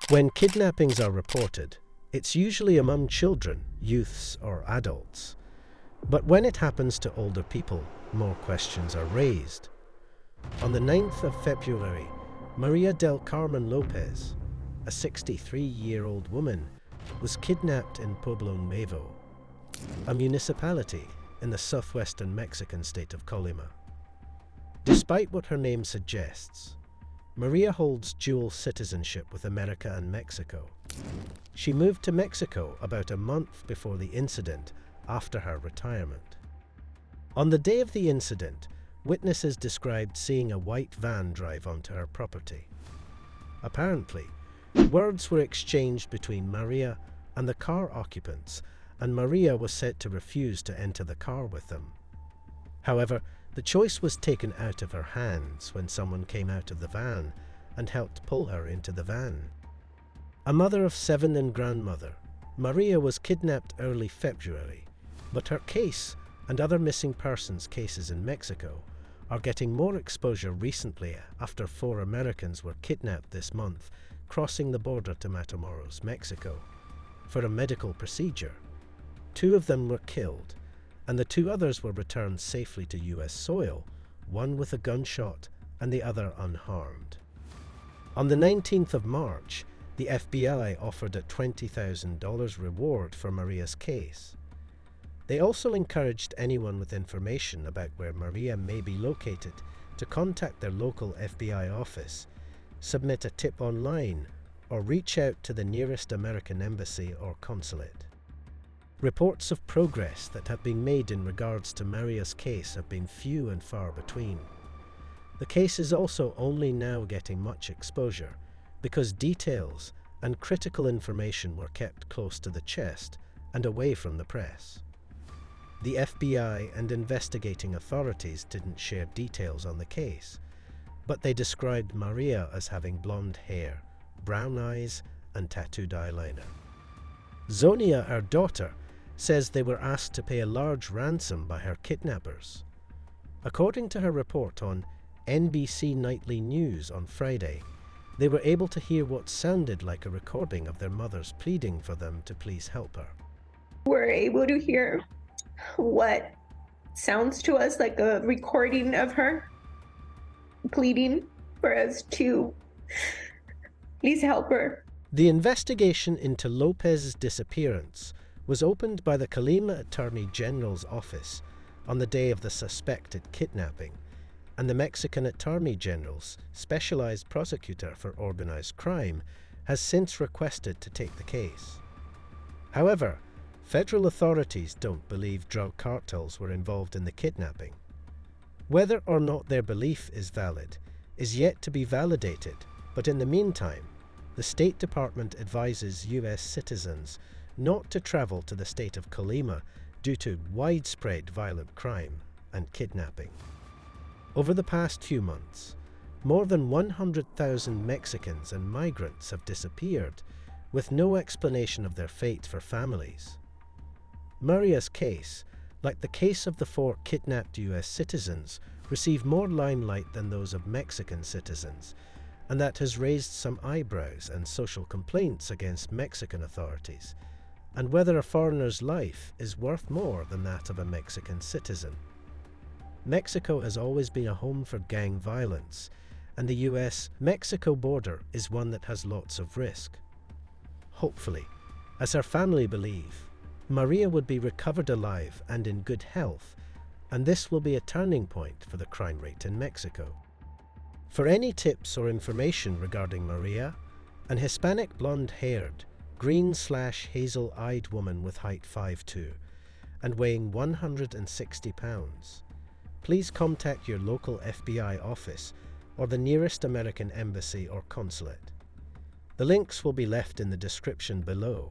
When kidnappings are reported, it's usually among children, youths, or adults. But when it happens to older people, more questions are raised. On the 9th of February, Maria del Carmen Lopez, a 63-year-old woman, was kidnapped in Pueblo Nuevo, a municipality in the southwestern Mexican state of Colima. Despite what her name suggests, Maria holds dual citizenship with America and Mexico. She moved to Mexico about a month before the incident after her retirement. On the day of the incident, witnesses described seeing a white van drive onto her property. Apparently, words were exchanged between Maria and the car occupants, and Maria was said to refuse to enter the car with them. However, the choice was taken out of her hands when someone came out of the van and helped pull her into the van. A mother of 7 and grandmother, Maria was kidnapped early February, but her case and other missing persons cases in Mexico are getting more exposure recently after 4 Americans were kidnapped this month crossing the border to Matamoros, Mexico, for a medical procedure. 2 of them were killed, and the 2 others were returned safely to U.S. soil, one with a gunshot and the other unharmed. On the 19th of March, the FBI offered a $20,000 reward for Maria's case. They also encouraged anyone with information about where Maria may be located to contact their local FBI office, submit a tip online, or reach out to the nearest American embassy or consulate. Reports of progress that have been made in regards to Maria's case have been few and far between. The case is also only now getting much exposure because details and critical information were kept close to the chest and away from the press. The FBI and investigating authorities didn't share details on the case, but they described Maria as having blonde hair, brown eyes, and tattooed eyeliner. Zonia, her daughter, says they were asked to pay a large ransom by her kidnappers. According to her report on NBC Nightly News on Friday, they were able to hear what sounded like a recording of their mothers pleading for them to please help her. We're able to hear what sounds to us like a recording of her pleading for us to please help her. The investigation into Lopez's disappearance was opened by the Colima Attorney General's office on the day of the suspected kidnapping, and the Mexican Attorney General's specialized prosecutor for organized crime has since requested to take the case. However, federal authorities don't believe drug cartels were involved in the kidnapping. Whether or not their belief is valid is yet to be validated, but in the meantime, the State Department advises U.S. citizens not to travel to the state of Colima due to widespread violent crime and kidnapping. Over the past few months, more than 100,000 Mexicans and migrants have disappeared, with no explanation of their fate for families. Maria's case, like the case of the 4 kidnapped U.S. citizens, received more limelight than those of Mexican citizens, and that has raised some eyebrows and social complaints against Mexican authorities, and whether a foreigner's life is worth more than that of a Mexican citizen. Mexico has always been a home for gang violence, and the US-Mexico border is one that has lots of risk. Hopefully, as her family believe, Maria would be recovered alive and in good health, and this will be a turning point for the crime rate in Mexico. For any tips or information regarding Maria, an Hispanic blonde-haired, green/hazel-eyed woman with height 5'2" and weighing 160 pounds, please contact your local FBI office or the nearest American embassy or consulate. The links will be left in the description below.